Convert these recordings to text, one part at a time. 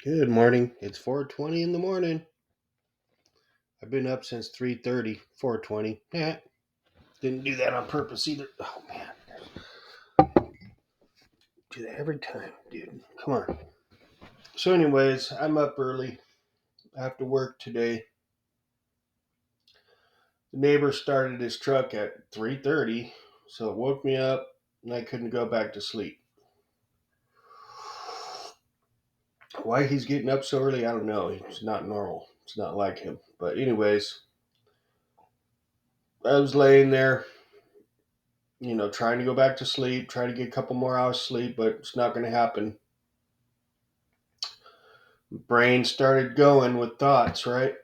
Good morning. It's 4:20 in the morning. I've been up since 3:30. 4:20. Didn't do that on purpose either. Oh man, do that every time, dude. Come on. So, anyways, I'm up early. I have to work today. The neighbor started his truck at 3:30, so it woke me up, and I couldn't go back to sleep. Why he's getting up so early, I don't know. It's not normal. It's not like him. But anyways, I was laying there trying to go back to sleep, try to get a couple more hours sleep, but it's not going to happen. Brain started going with thoughts, right?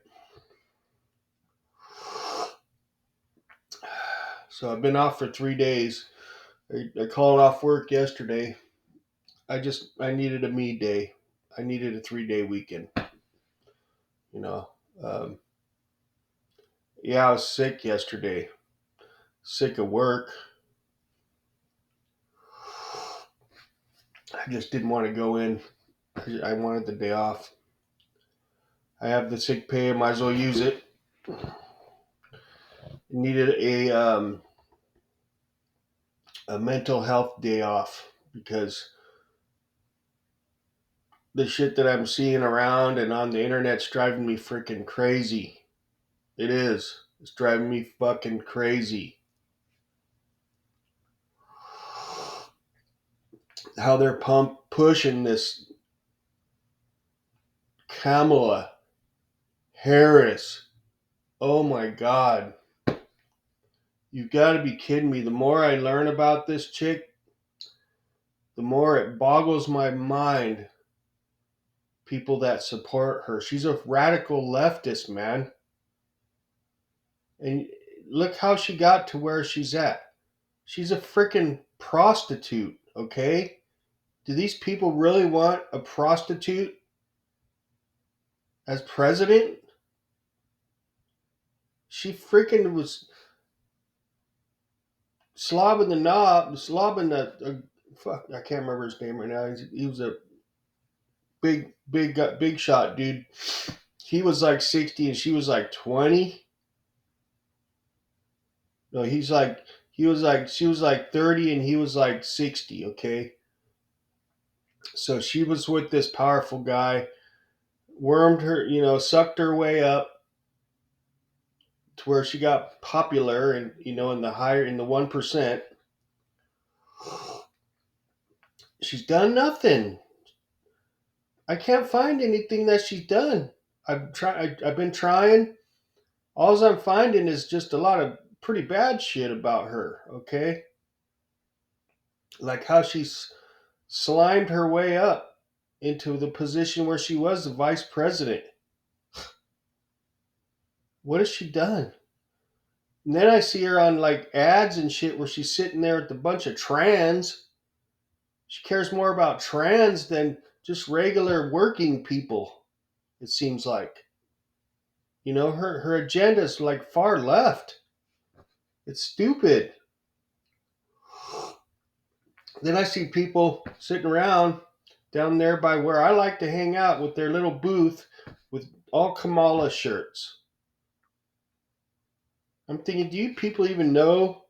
So I've been off for 3 days. I called off work yesterday. I needed a me day. I needed a 3 day weekend. You know, um, yeah, I was sick yesterday. Sick of work. I just didn't want to go in. I wanted the day off. I have the sick pay. I might as well use it. Needed a mental health day off because the shit that I'm seeing around and on the internet's driving me freaking crazy. It is. It's driving me fucking crazy. How they're pushing this Kamala Harris. Oh my God. You've got to be kidding me. The more I learn about this chick, the more it boggles my mind. People that support her. She's a radical leftist, man. And look how she got to where she's at. She's a freaking prostitute, okay? Do these people really want a prostitute as president? She freaking was slobbing the fuck. I can't remember his name right now. He was a big shot dude. He was like 60 and she was like 20. No, she was like 30 and he was like 60. Okay, so she was with this powerful guy, wormed her, sucked her way up to where she got popular and in the 1%. She's done nothing. I can't find anything that she's done. I've been trying. All I'm finding is just a lot of pretty bad shit about her, okay? Like how she's slimed her way up into the position where she was the vice president. What has she done? And then I see her on like ads and shit where she's sitting there with a bunch of trans. She cares more about trans than just regular working people, it seems like. Her agenda is like far left. It's stupid. Then I see people sitting around down there by where I like to hang out with their little booth with all Kamala shirts. I'm thinking, do you people even know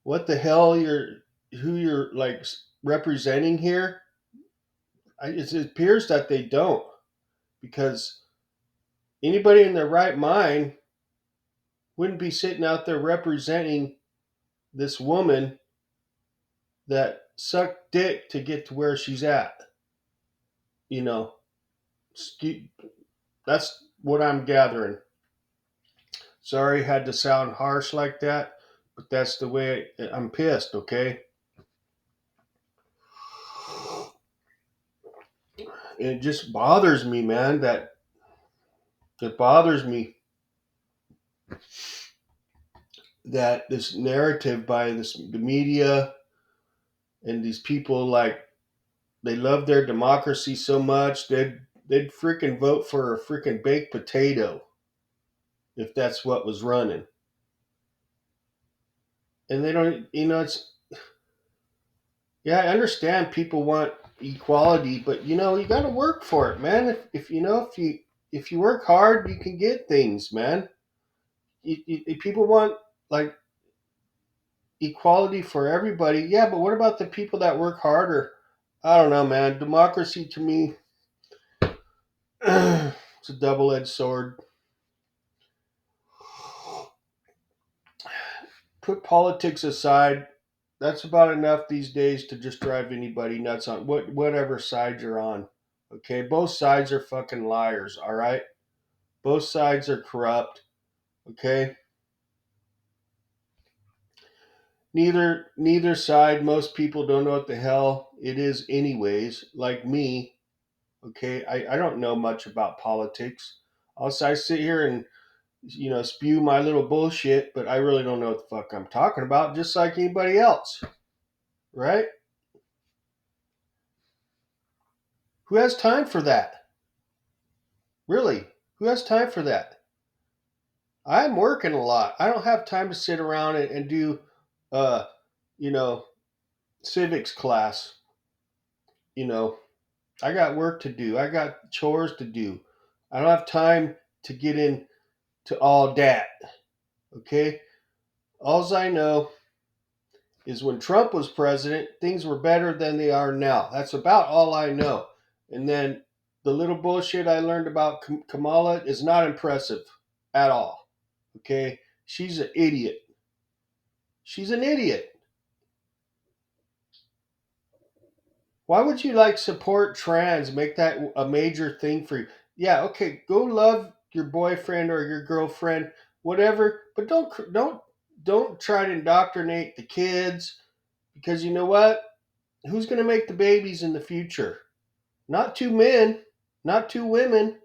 what the hell who you're like representing here? It appears that they don't, because anybody in their right mind wouldn't be sitting out there representing this woman that sucked dick to get to where she's at. You know, that's what I'm gathering. Sorry, had to sound harsh like that, but that's the way I'm pissed, okay? It just bothers me, man, that it bothers me that this narrative by the media and these people, like, they love their democracy so much they'd freaking vote for a freaking baked potato if that's what was running. And they don't, it's, yeah, I understand people want, equality, but you got to work for it, man. If you work hard, you can get things, man. If people want like equality for everybody, yeah, but what about the people that work harder? I don't know, man. Democracy to me, it's a double-edged sword. Put politics aside. That's about enough these days to just drive anybody nuts on whatever side you're on. Okay, both sides are fucking liars. All right, both sides are corrupt. Okay, neither side. Most people don't know what the hell it is, anyways. Like me. Okay, I don't know much about politics. Also, I sit here and spew my little bullshit, but I really don't know what the fuck I'm talking about. Just like anybody else, right? Who has time for that? Really? Who has time for that? I'm working a lot. I don't have time to sit around and do, uh, you know, civics class. You know, I got work to do. I got chores to do. I don't have time to get into all that. Okay. Alls I know is when Trump was president, things were better than they are now. That's about all I know. And then the little bullshit I learned about Kamala is not impressive at all. Okay. She's an idiot. She's an idiot. Why would you like support trans? Make that a major thing for you. Yeah, okay, go love your boyfriend or your girlfriend, whatever. But don't try to indoctrinate the kids because you know what? Who's going to make the babies in the future? Not two men, not two women.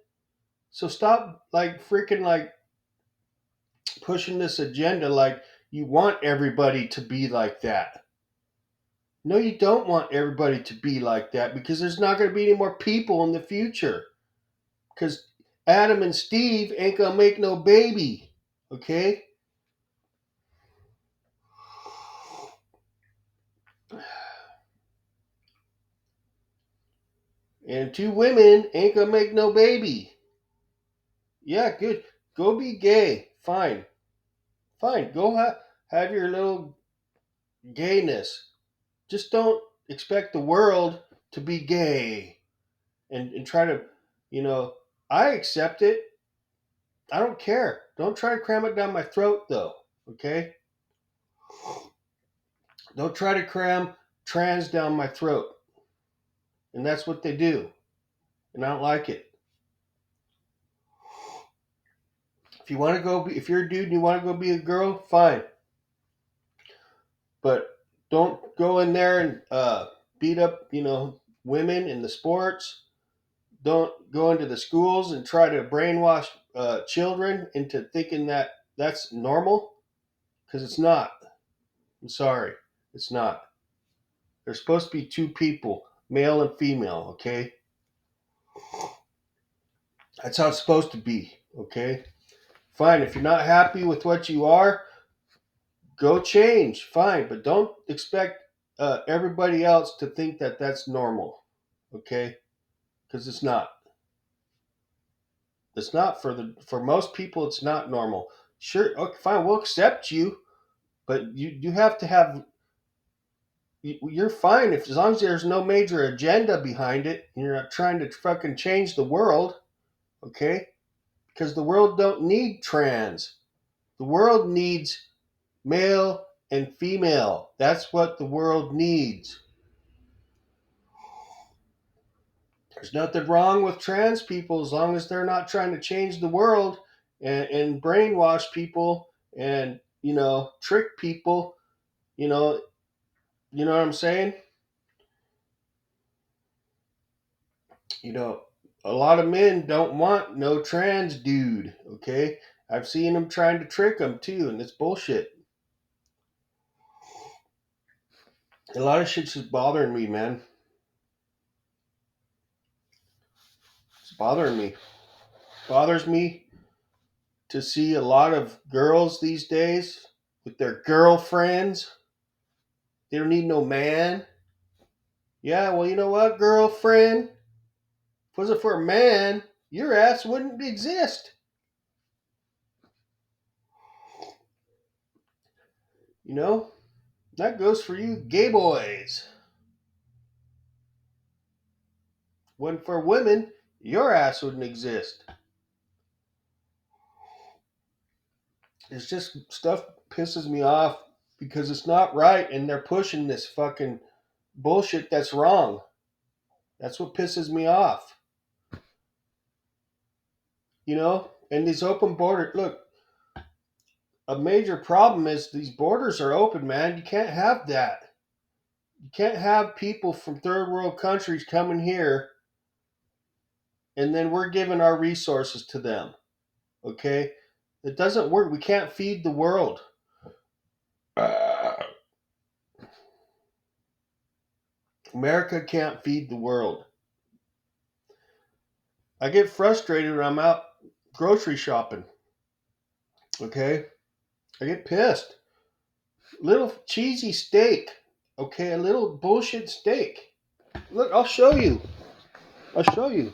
So stop like freaking like pushing this agenda like you want everybody to be like that. No, you don't want everybody to be like that because there's not going to be any more people in the future. Because Adam and Steve ain't going to make no baby. Okay? And two women ain't going to make no baby. Yeah, good. Go be gay. Fine. Fine. Go have your little gayness. Just don't expect the world to be gay and try to, you know, I accept it. I don't care. Don't try to cram it down my throat, though. Okay? Don't try to cram trans down my throat. And that's what they do. And I don't like it. If you want to go, if you're a dude and you want to go be a girl, fine. But don't go in there and beat up, women in the sports. Don't go into the schools and try to brainwash children into thinking that that's normal because it's not. I'm sorry, it's not. There's supposed to be two people, male and female. Okay, that's how it's supposed to be. Okay, fine. If you're not happy with what you are, go change. Fine, but don't expect everybody else to think that that's normal. Okay, because it's not. It's not for most people. It's not normal. Sure, okay, fine. We'll accept you, but you have to have. You're fine if as long as there's no major agenda behind it. And you're not trying to fucking change the world, okay? Because the world don't need trans. The world needs male and female. That's what the world needs. There's nothing wrong with trans people as long as they're not trying to change the world and brainwash people and trick people. You know, you know what I'm saying? You know, a lot of men don't want no trans dude. Okay, I've seen them trying to trick them too, and it's bullshit. A lot of shit's just bothering me, man. It's bothering me. Bothers me to see a lot of girls these days with their girlfriends. They don't need no man. Yeah, well, you know what, girlfriend? If it wasn't for a man, your ass wouldn't exist. You know? That goes for you gay boys. When for women, your ass wouldn't exist. It's just stuff pisses me off because it's not right and they're pushing this fucking bullshit that's wrong. That's what pisses me off. You know? And these open borders, look, a major problem is these borders are open, man. You can't have that. You can't have people from third world countries coming here and then we're giving our resources to them. Okay? It doesn't work. We can't feed the world. America can't feed the world. I get frustrated when I'm out grocery shopping. Okay? I get pissed. Little cheesy steak. Okay? A little bullshit steak. Look, I'll show you. I'll show you.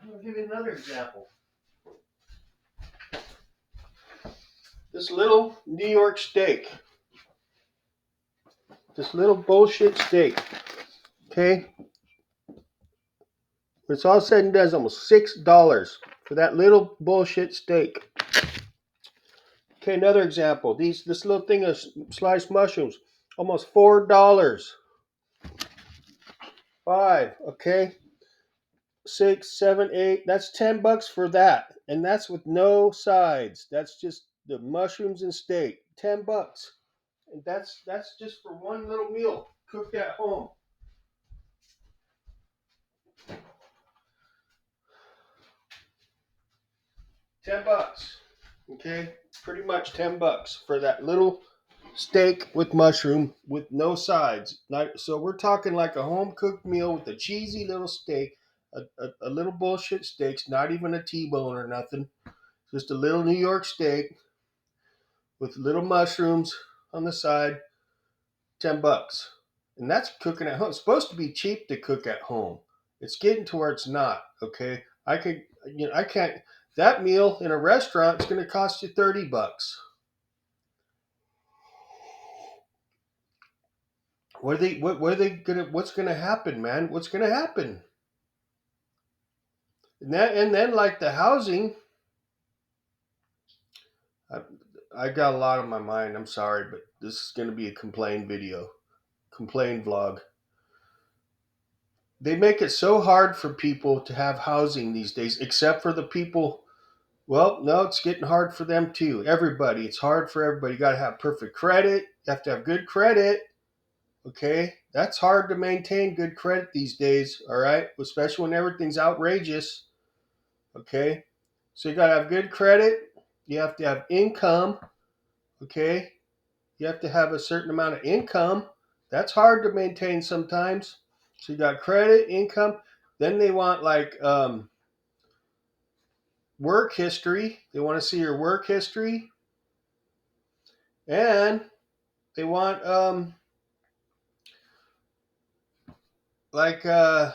I'll give you another example. This little New York steak. This little bullshit steak. Okay? When it's all said and done, it's almost $6 for that little bullshit steak. Okay, another example. This little thing of sliced mushrooms, almost $4. Five, okay? 6, 7, 8. That's $10 for that. And that's with no sides. That's just the mushrooms and steak. $10. And that's just for one little meal cooked at home. $10. Okay? Pretty much $10 for that little steak with mushroom with no sides. So we're talking like a home cooked meal with a cheesy little steak, a little bullshit steaks, not even a T-bone or nothing. Just a little New York steak with little mushrooms on the side, $10. And that's cooking at home. It's supposed to be cheap to cook at home. It's getting to where it's not. Okay, I can't. That meal in a restaurant is going to cost you $30. What are they gonna? What's going to happen, man? What's going to happen? And then like the housing, I, I got a lot on my mind. I'm sorry, but this is going to be a complaint video, complaint vlog. They make it so hard for people to have housing these days, except for the people. Well, no, it's getting hard for them too. Everybody, it's hard for everybody. You got to have perfect credit. You have to have good credit. Okay, that's hard to maintain good credit these days. All right, especially when everything's outrageous. Okay, so you got to have good credit. You have to have income. Okay, you have to have a certain amount of income. That's hard to maintain sometimes. So you got credit, income. Then they want like work history. They want to see your work history, and they want like they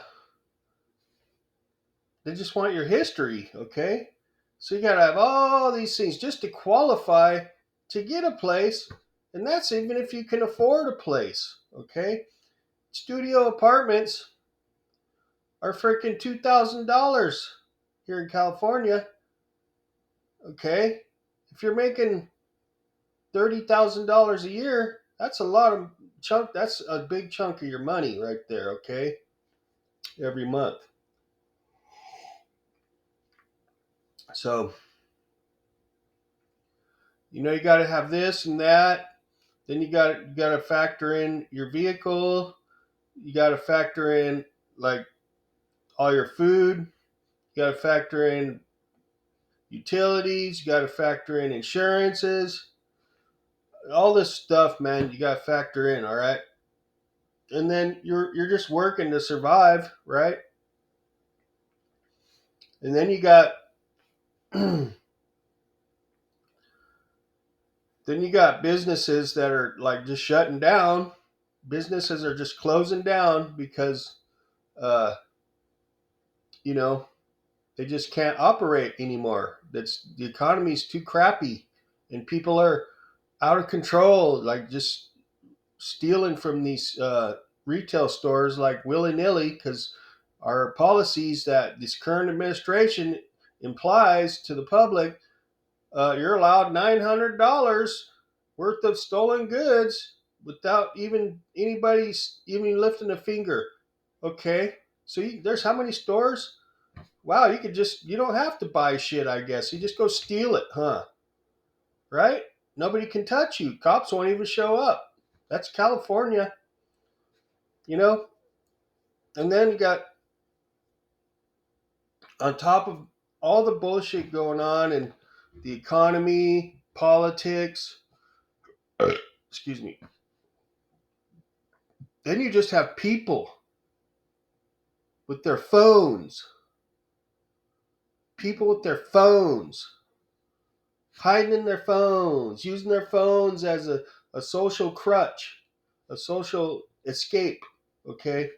just want your history. Okay, so you got to have all these things just to qualify to get a place, and that's even if you can afford a place. Okay, studio apartments are freaking $2,000 here in California. Okay, if you're making $30,000 a year, that's a lot of chunk. That's a big chunk of your money right there. Okay, every month. So you got to have this and that. Then you got to factor in your vehicle. You got to factor in like all your food. You got to factor in utilities. You got to factor in insurances. All this stuff, man. You got to factor in. All right. And then you're just working to survive, right? And then you got then you got businesses that are like just shutting down. Businesses are just closing down because uh, you know, they just can't operate anymore. That's the economy's too crappy, and people are out of control, like just stealing from these retail stores like willy nilly because our policies that this current administration implies to the public, you're allowed $900 worth of stolen goods without even anybody even lifting a finger. Okay, so there's how many stores? Wow, you don't have to buy shit, I guess. You just go steal it, huh? Right? Nobody can touch you. Cops won't even show up. That's California, you know? And then you got, on top of all the bullshit going on in the economy, politics, excuse me, then you just have people with their phones. People with their phones. Hiding in their phones. Using their phones as a social crutch. A social escape. Okay?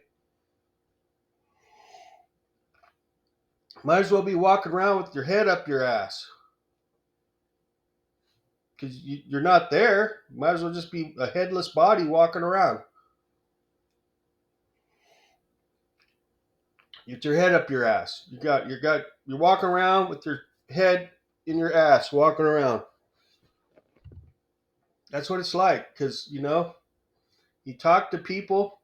Might as well be walking around with your head up your ass. Because you're not there. You might as well just be a headless body walking around. Get your head up your ass. You're walking around with your head in your ass, walking around. That's what it's like. Because you talk to people,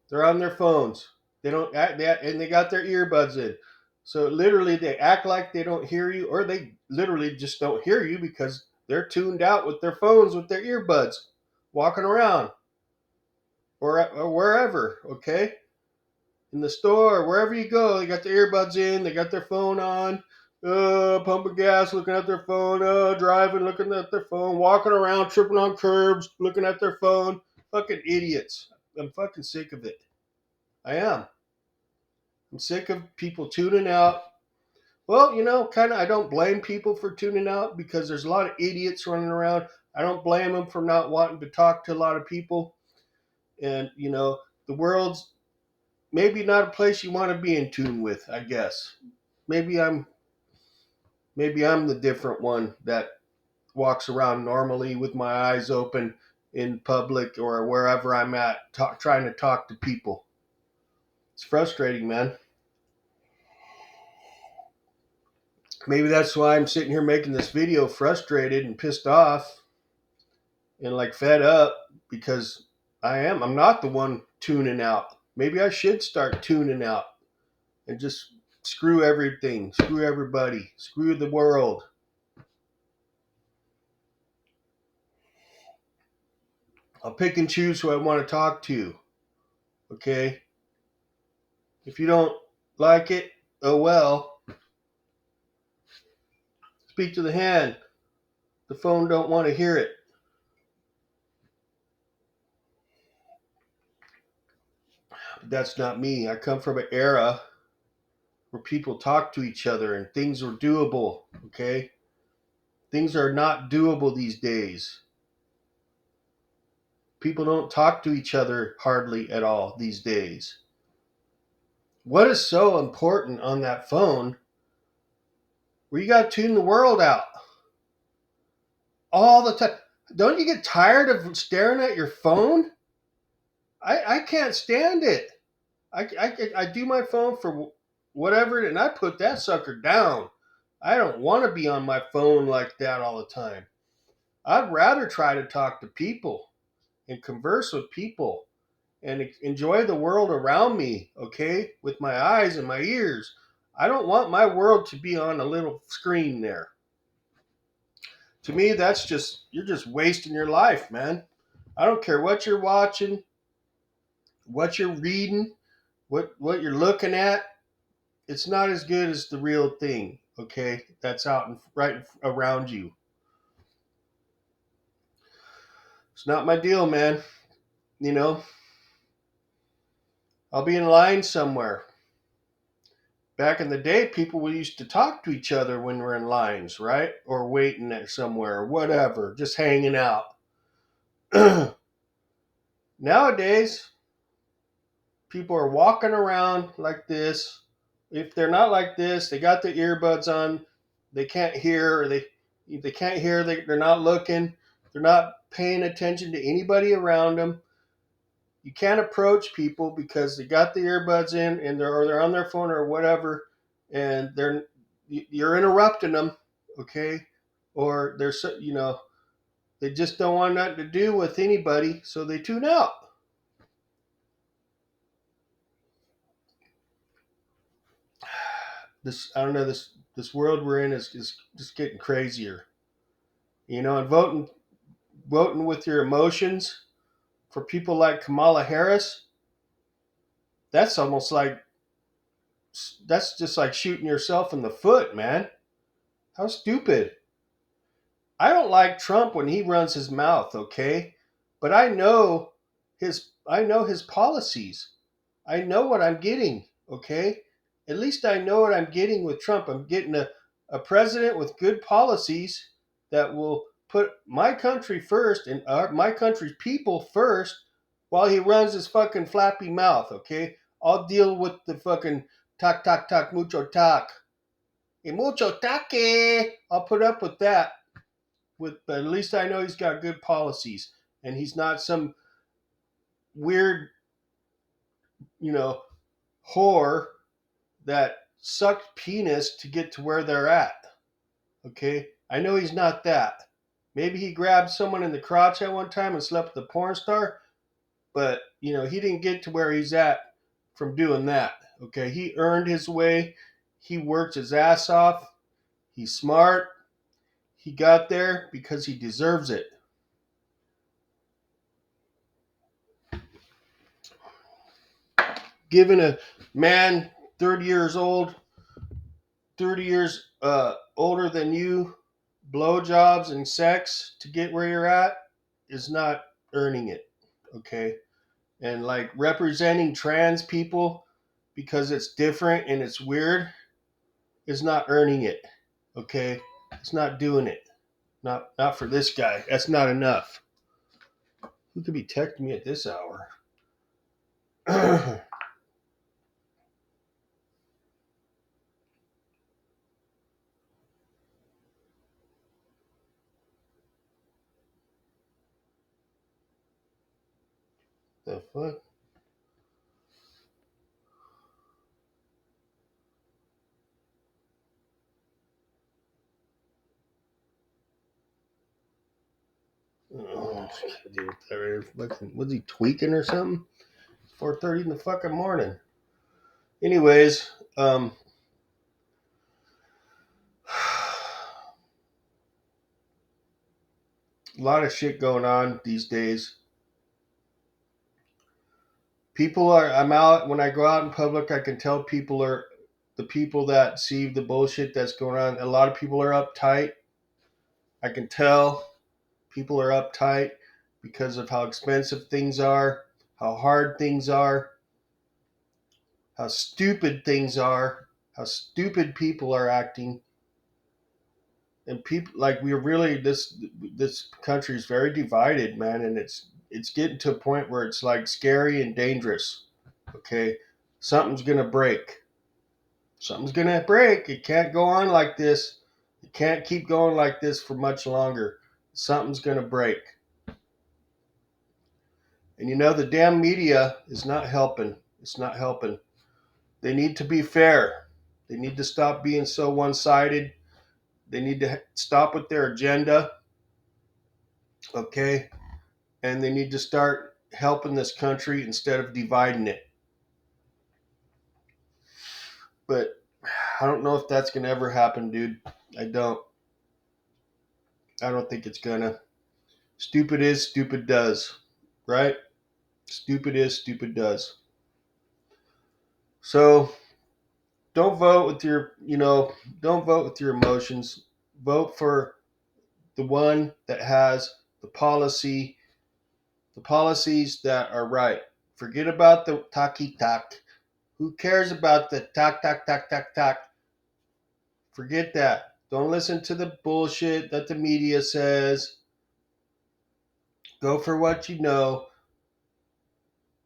they're on their phones. They don't act, and they got their earbuds in. So literally, they act like they don't hear you, or they literally just don't hear you because they're tuned out with their phones with their earbuds, walking around or wherever. Okay, in the store, wherever you go, they got their earbuds in, they got their phone on, pumping gas, looking at their phone, driving, looking at their phone, walking around, tripping on curbs, looking at their phone. Fucking idiots. I'm fucking sick of it. I am. I'm sick of people tuning out. Well, kind of, I don't blame people for tuning out because there's a lot of idiots running around. I don't blame them for not wanting to talk to a lot of people. And, the world's maybe not a place you want to be in tune with, I guess. Maybe I'm maybe I'm the different one that walks around normally with my eyes open in public or wherever I'm at, trying to talk to people. It's frustrating, man. Maybe that's why I'm sitting here making this video frustrated and pissed off and like fed up because I'm not the one tuning out. Maybe I should start tuning out and just screw everything, screw everybody, screw the world. I'll pick and choose who I want to talk to. Okay? If you don't like it, oh well. Speak to the hand. The phone don't want to hear it. But that's not me. I come from an era where people talk to each other and things were doable. Okay? Things are not doable these days. People don't talk to each other hardly at all these days. What is so important on that phone where you got to tune the world out all the time? Don't you get tired of staring at your phone? I can't stand it. I do my phone for whatever, and I put that sucker down. I don't want to be on my phone like that all the time. I'd rather try to talk to people and converse with people and enjoy the world around me, okay, with my eyes and my ears. I don't want my world to be on a little screen there. To me, you're just wasting your life, man. I don't care what you're watching, what you're reading, what you're looking at. It's not as good as the real thing, okay? That's right around you. It's not my deal, man. You know, I'll be in line somewhere back in the day, people used to talk to each other when we're in lines, right? Or waiting at somewhere or whatever, just hanging out. Nowadays, people are walking around like this. If they're not like this, they got the earbuds on. They can't hear, or they can't hear. They're not looking. They're not paying attention to anybody around them. You can't approach people because they got the earbuds in, and they're on their phone or whatever, and you're interrupting them, okay? Or they just don't want nothing to do with anybody, so they tune out. This I don't know this world we're in is just getting crazier, and voting with your emotions for people like Kamala Harris. That's almost like that's just like shooting yourself in the foot, man. How stupid. I don't like Trump when he runs his mouth, okay? But I know his policies. I know what I'm getting, okay? At least I know what I'm getting with Trump. I'm getting a president with good policies that will put my country first and my country's people first while he runs his fucking flappy mouth, okay? I'll deal with the fucking talk, talk, talk, mucho talk. Y mucho taque. I'll put up with that. But at least I know he's got good policies and he's not some weird, you know, whore that sucked penis to get to where they're at. Okay? I know he's not that. Maybe he grabbed someone in the crotch at one time and slept with a porn star, but he didn't get to where he's at from doing that. Okay? He earned his way. He worked his ass off. He's smart. He got there because he deserves it. Giving a man 30 years old, 30 years older than you, blowjobs and sex to get where you're at is not earning it. Okay. And like representing trans people because it's different and it's weird is not earning it. Okay. It's not doing it. Not for this guy. That's not enough. Who could be texting me at this hour? The fuck? Oh, dude, was he tweaking or something? 4:30 in the fucking morning. Anyways, a lot of shit going on these days. I'm out, when I go out in public, I can tell the people that see the bullshit that's going on. A lot of people are uptight. I can tell people are uptight because of how expensive things are, how hard things are, how stupid things are, how stupid people are acting. And people like we're really this country is very divided, man, and it's getting to a point where it's like scary and dangerous. Okay, something's gonna break. Something's gonna break. It can't go on like this. It can't keep going like this for much longer. Something's gonna break. And the damn media is not helping. It's not helping. They need to be fair. They need to stop being so one-sided. They need to stop with their agenda. Okay, and they need to start helping this country instead of dividing it. But I don't know if that's gonna ever happen, dude. I don't. I don't think it's gonna. Stupid is, stupid does, right? Stupid is, stupid does. So don't vote with don't vote with your emotions. Vote for the one that has the policies that are right. Forget about the taki tak. Who cares about the talk, talk, talk, talk, talk? Forget that. Don't listen to the bullshit that the media says. Go for what you know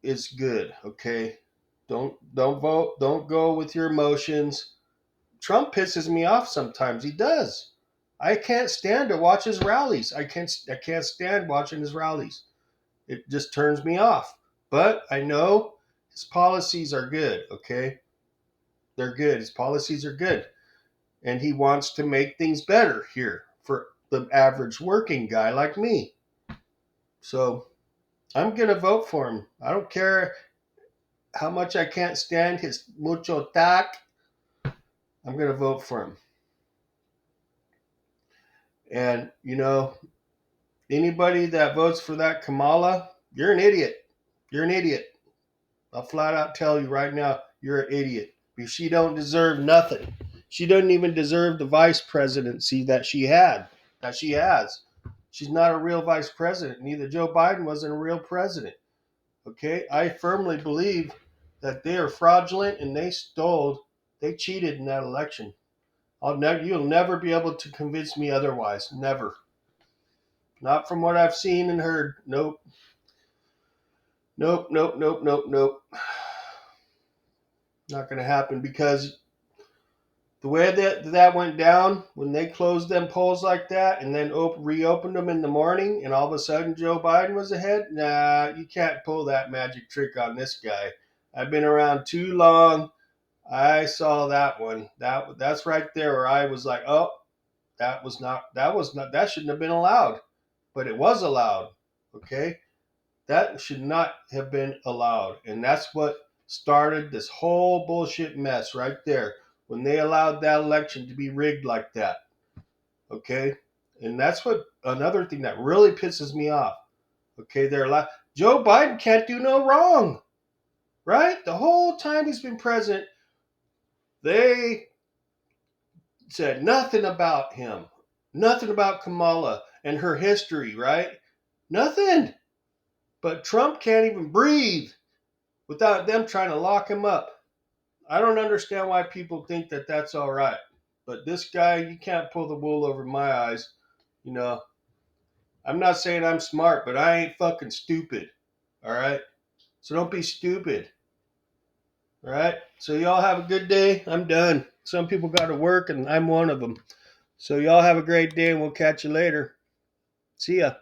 is good, okay? Don't vote. Don't go with your emotions. Trump pisses me off sometimes. He does. I can't stand to watch his rallies. I can't stand watching his rallies. It just turns me off. But I know his policies are good, okay? They're good. His policies are good. And he wants to make things better here for the average working guy like me. So I'm going to vote for him. I don't care how much I can't stand his mucho tac. I'm going to vote for him. And, anybody that votes for that Kamala, you're an idiot. You're an idiot. I'll flat out tell you right now, you're an idiot. Because she don't deserve nothing. She doesn't even deserve the vice presidency that she has. She's not a real vice president. Neither Joe Biden wasn't a real president. Okay? I firmly believe that they are fraudulent and they cheated in that election. You'll never be able to convince me otherwise. Never. Not from what I've seen and heard. Nope. Nope, nope, nope, nope, nope. Not going to happen because the way that went down, when they closed them polls like that and then reopened them in the morning and all of a sudden Joe Biden was ahead, nah, you can't pull that magic trick on this guy. I've been around too long. I saw that one. That's right there where I was like, oh, that shouldn't have been allowed. But it was allowed. Okay? That should not have been allowed. And that's what started this whole bullshit mess right there when they allowed that election to be rigged like that. Okay? And that's what another thing that really pisses me off. Okay, Joe Biden can't do no wrong. Right? The whole time he's been president, they said nothing about him. Nothing about Kamala and her history, right? Nothing. But Trump can't even breathe without them trying to lock him up. I don't understand why people think that that's all right. But this guy, you can't pull the wool over my eyes. I'm not saying I'm smart, but I ain't fucking stupid. All right? So don't be stupid. All right? So y'all have a good day. I'm done. Some people got to work, and I'm one of them. So y'all have a great day, and we'll catch you later. See ya.